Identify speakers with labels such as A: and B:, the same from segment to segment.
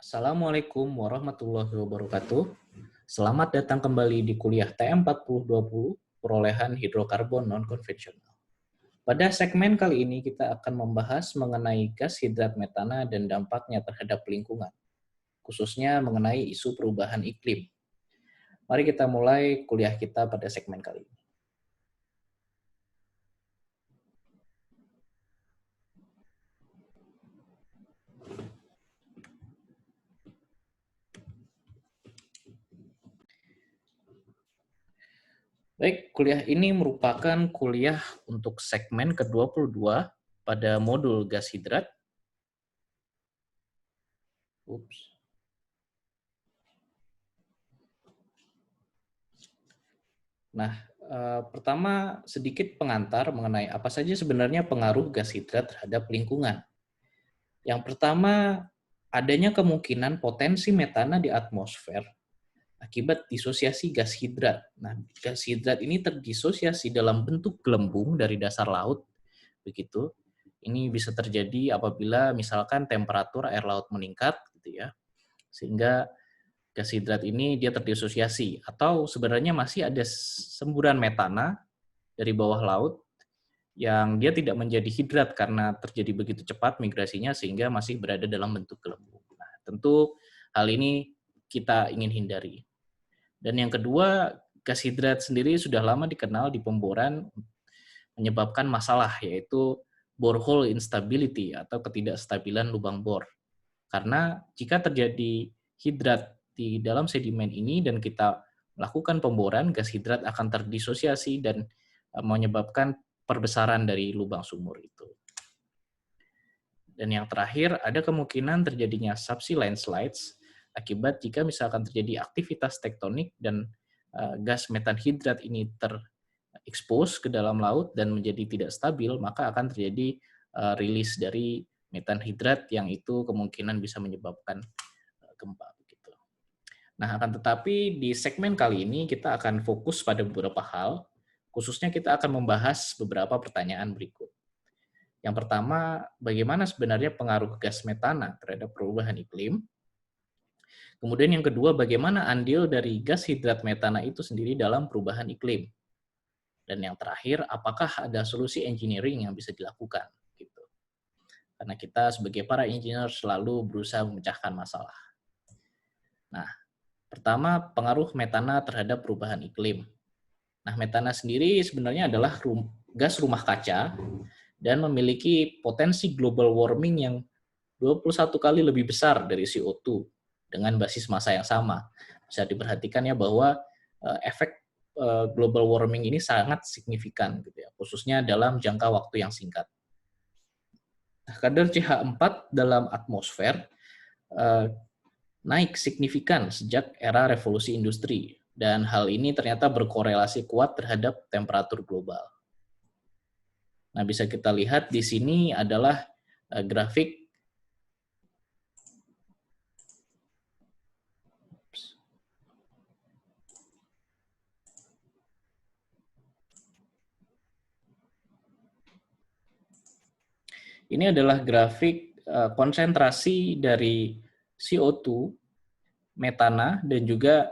A: Assalamualaikum warahmatullahi wabarakatuh. Selamat datang kembali di kuliah TM4020, perolehan hidrokarbon non-konvensional. Pada segmen kali ini kita akan membahas mengenai gas hidrat metana dan dampaknya terhadap lingkungan, khususnya mengenai isu perubahan iklim. Mari kita mulai kuliah kita pada segmen kali ini. Baik, kuliah ini merupakan kuliah untuk segmen ke-22 pada modul gas hidrat. Nah, pertama sedikit pengantar mengenai apa saja sebenarnya pengaruh gas hidrat terhadap lingkungan. Yang pertama, adanya kemungkinan potensi metana di atmosfer akibat disosiasi gas hidrat. Nah, gas hidrat ini terdisosiasi dalam bentuk gelembung dari dasar laut, begitu. Ini bisa terjadi apabila misalkan temperatur air laut meningkat, gitu ya, sehingga gas hidrat ini dia terdisosiasi, atau sebenarnya masih ada semburan metana dari bawah laut yang dia tidak menjadi hidrat karena terjadi begitu cepat migrasinya sehingga masih berada dalam bentuk gelembung. Nah, tentu hal ini kita ingin hindari. Dan yang kedua, gas hidrat sendiri sudah lama dikenal di pemboran menyebabkan masalah, yaitu borehole instability atau ketidakstabilan lubang bor. Karena jika terjadi hidrat di dalam sedimen ini dan kita melakukan pemboran, gas hidrat akan terdisosiasi dan menyebabkan perbesaran dari lubang sumur itu. Dan yang terakhir, ada kemungkinan terjadinya subsea landslides akibat jika misalkan terjadi aktivitas tektonik dan gas metan hidrat ini terekspos ke dalam laut dan menjadi tidak stabil, maka akan terjadi rilis dari metan hidrat yang itu kemungkinan bisa menyebabkan gempa. Begitu. Nah, akan tetapi di segmen kali ini kita akan fokus pada beberapa hal, khususnya kita akan membahas beberapa pertanyaan berikut. Yang pertama, bagaimana sebenarnya pengaruh gas metana terhadap perubahan iklim? Kemudian yang kedua, bagaimana andil dari gas hidrat metana itu sendiri dalam perubahan iklim? Dan yang terakhir, apakah ada solusi engineering yang bisa dilakukan? Gitu. Karena kita sebagai para engineer selalu berusaha memecahkan masalah. Nah, pertama, pengaruh metana terhadap perubahan iklim. Nah, metana sendiri sebenarnya adalah gas rumah kaca dan memiliki potensi global warming yang 21 kali lebih besar dari CO2 dengan basis massa yang sama. Bisa diperhatikan ya bahwa efek global warming ini sangat signifikan gitu ya, khususnya dalam jangka waktu yang singkat. Nah, kadar CH4 dalam atmosfer naik signifikan sejak era revolusi industri, dan hal ini ternyata berkorelasi kuat terhadap temperatur global. Nah, bisa kita lihat di sini adalah grafik ini adalah grafik konsentrasi dari CO2, metana, dan juga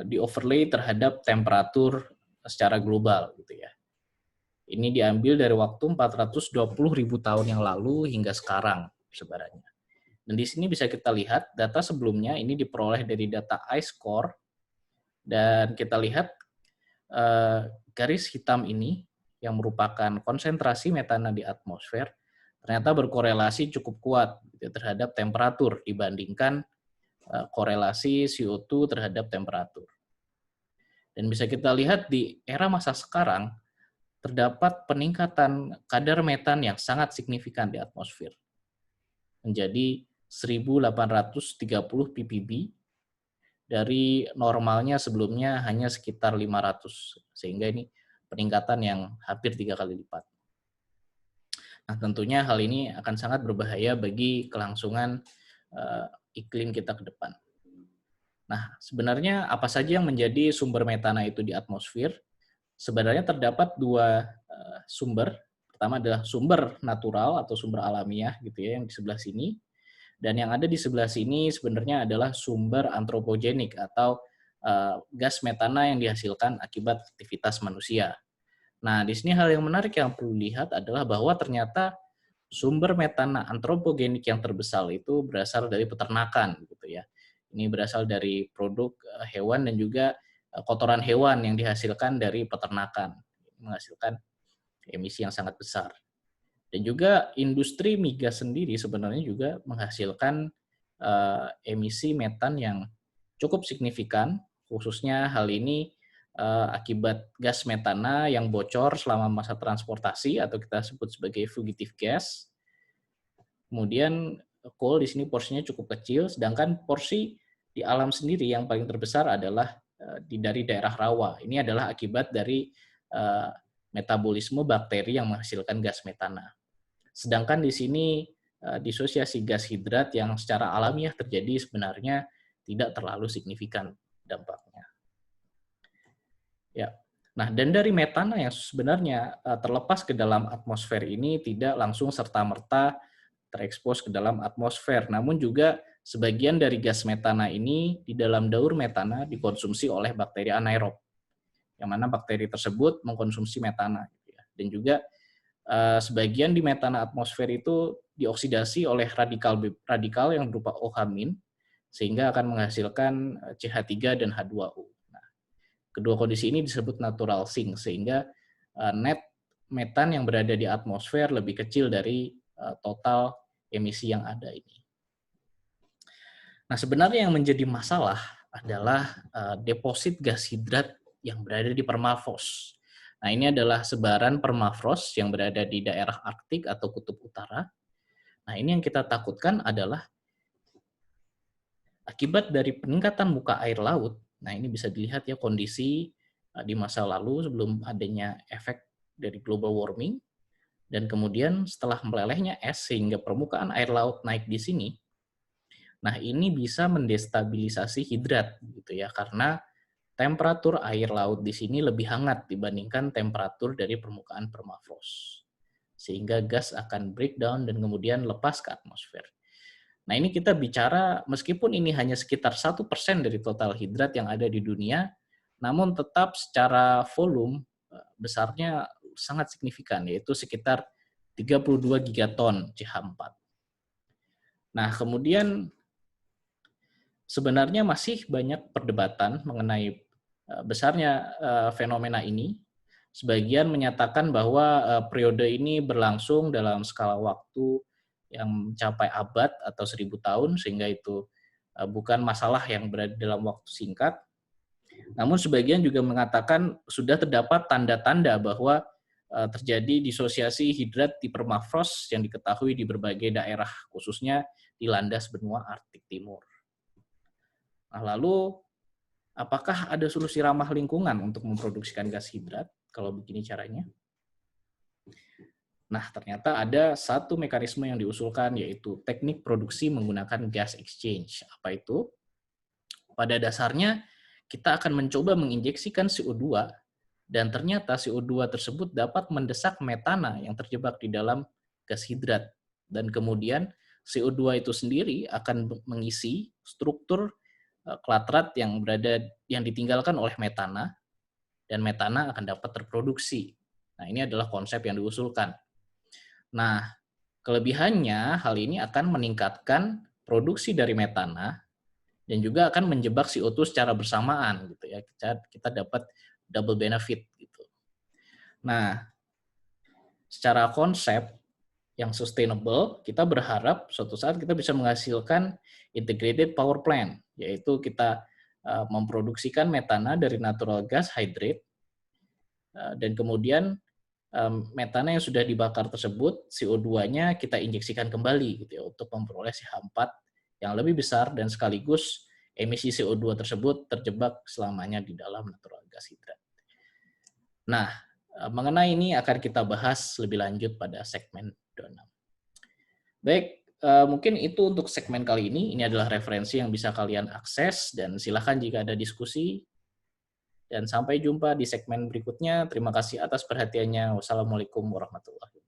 A: di overlay terhadap temperatur secara global gitu ya. Ini diambil dari waktu 420.000 tahun yang lalu hingga sekarang sebarannya. Dan di sini bisa kita lihat data sebelumnya ini diperoleh dari data ice core, dan kita lihat garis hitam ini yang merupakan konsentrasi metana di atmosfer ternyata berkorelasi cukup kuat gitu, terhadap temperatur dibandingkan korelasi CO2 terhadap temperatur. Dan bisa kita lihat di era masa sekarang terdapat peningkatan kadar metan yang sangat signifikan di atmosfer, menjadi 1.830 ppb dari normalnya sebelumnya hanya sekitar 500, sehingga ini peningkatan yang hampir 3 kali lipat. Nah, tentunya hal ini akan sangat berbahaya bagi kelangsungan iklim kita ke depan. Nah, sebenarnya apa saja yang menjadi sumber metana itu di atmosfer? Sebenarnya terdapat dua sumber. Pertama adalah sumber natural atau sumber alamiah gitu ya yang di sebelah sini, Dan yang ada di sebelah sini sebenarnya adalah sumber antropogenik atau gas metana yang dihasilkan akibat aktivitas manusia. Nah, di sini hal yang menarik yang perlu dilihat adalah bahwa ternyata sumber metana antropogenik yang terbesar itu berasal dari peternakan, gitu ya. Ini berasal dari produk hewan dan juga kotoran hewan yang dihasilkan dari peternakan, menghasilkan emisi yang sangat besar. Dan juga industri migas sendiri sebenarnya juga menghasilkan emisi metan yang cukup signifikan, khususnya hal ini akibat gas metana yang bocor selama masa transportasi atau kita sebut sebagai fugitive gas. Kemudian coal di sini porsinya cukup kecil, sedangkan porsi di alam sendiri yang paling terbesar adalah dari daerah rawa. Ini adalah akibat dari metabolisme bakteri yang menghasilkan gas metana. Sedangkan di sini disosiasi gas hidrat yang secara alamiah terjadi sebenarnya tidak terlalu signifikan dampaknya. Ya. Nah, dan dari metana yang sebenarnya terlepas ke dalam atmosfer ini tidak langsung serta-merta terekspos ke dalam atmosfer, namun juga sebagian dari gas metana ini di dalam daur metana dikonsumsi oleh bakteri anaerob, yang mana bakteri tersebut mengkonsumsi metana. Dan juga sebagian di metana atmosfer itu dioksidasi oleh radikal yang berupa OH- sehingga akan menghasilkan CH3 dan H2O. Nah, kedua kondisi ini disebut natural sink, sehingga net metan yang berada di atmosfer lebih kecil dari total emisi yang ada ini. Nah, sebenarnya yang menjadi masalah adalah deposit gas hidrat yang berada di permafrost. Nah, ini adalah sebaran permafrost yang berada di daerah Arktik atau Kutub Utara. Nah, ini yang kita takutkan adalah akibat dari peningkatan muka air laut. Nah, ini bisa dilihat ya kondisi di masa lalu sebelum adanya efek dari global warming, dan kemudian setelah melelehnya es sehingga permukaan air laut naik di sini. Nah, ini bisa mendestabilisasi hidrat gitu ya, karena temperatur air laut di sini lebih hangat dibandingkan temperatur dari permukaan permafrost. Sehingga gas akan breakdown dan kemudian lepas ke atmosfer. Nah, ini kita bicara meskipun ini hanya sekitar 1% dari total hidrat yang ada di dunia, namun tetap secara volume besarnya sangat signifikan, yaitu sekitar 32 gigaton CH4. Nah, kemudian sebenarnya masih banyak perdebatan mengenai besarnya fenomena ini. Sebagian menyatakan bahwa periode ini berlangsung dalam skala waktu yang mencapai abad atau 1000 tahun, sehingga itu bukan masalah yang berada dalam waktu singkat. Namun sebagian juga mengatakan sudah terdapat tanda-tanda bahwa terjadi disosiasi hidrat di permafrost yang diketahui di berbagai daerah, khususnya di landas benua Arktik Timur. Nah, lalu apakah ada solusi ramah lingkungan untuk memproduksikan gas hidrat kalau begini caranya? Nah, ternyata ada satu mekanisme yang diusulkan, yaitu teknik produksi menggunakan gas exchange. Apa itu? Pada dasarnya, kita akan mencoba menginjeksikan CO2, dan ternyata CO2 tersebut dapat mendesak metana yang terjebak di dalam gas hidrat. Dan kemudian CO2 itu sendiri akan mengisi struktur klatrat yang ditinggalkan oleh metana, dan metana akan dapat terproduksi. Nah, ini adalah konsep yang diusulkan. Nah, kelebihannya hal ini akan meningkatkan produksi dari metana dan juga akan menjebak CO2 secara bersamaan gitu ya. Kita dapat double benefit gitu. Nah, secara konsep yang sustainable, kita berharap suatu saat kita bisa menghasilkan integrated power plant, yaitu kita memproduksikan metana dari natural gas hydrate, dan kemudian metana yang sudah dibakar tersebut, CO2-nya kita injeksikan kembali gitu ya, untuk memperoleh CH4 yang lebih besar, dan sekaligus emisi CO2 tersebut terjebak selamanya di dalam natural gas hidrat. Nah, mengenai ini akan kita bahas lebih lanjut pada segmen 26. Baik, mungkin itu untuk segmen kali ini. Ini adalah referensi yang bisa kalian akses, dan silakan jika ada diskusi. Dan sampai jumpa di segmen berikutnya. Terima kasih atas perhatiannya. Wassalamualaikum warahmatullahi wabarakatuh.